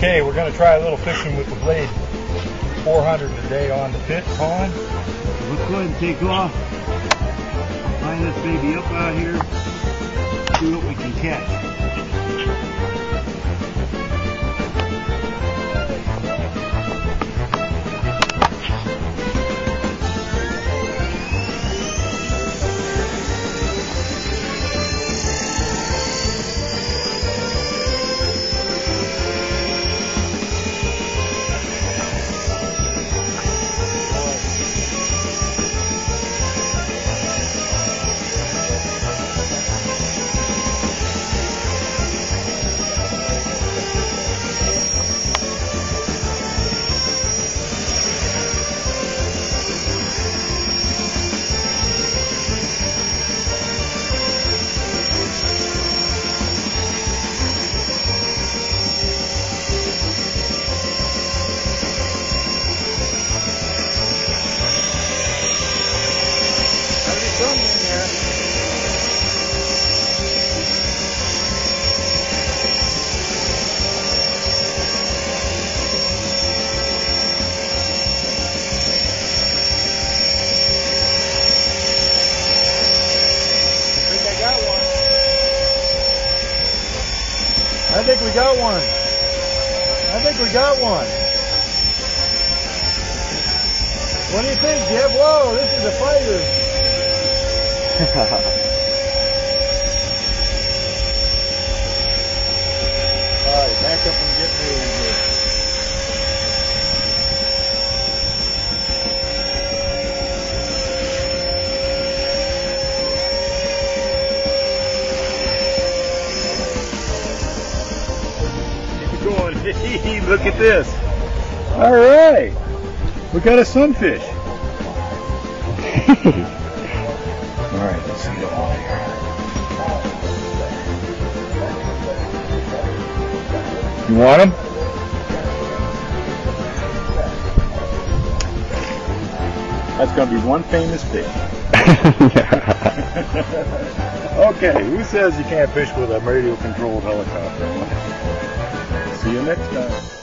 Okay, we're going to try a little fishing with the blade. 400 today on the pit pond. Let's go ahead and take off. Line this baby up out here. See what we can catch. I think we got one. What do you think, Jeff? Whoa, this is a fighter. All right, back up and get moving here. Look at this. All right. We got a sunfish. All right, let's get over here. You want him? That's going to be one famous fish. Okay, who says you can't fish with a radio-controlled helicopter? See you next time.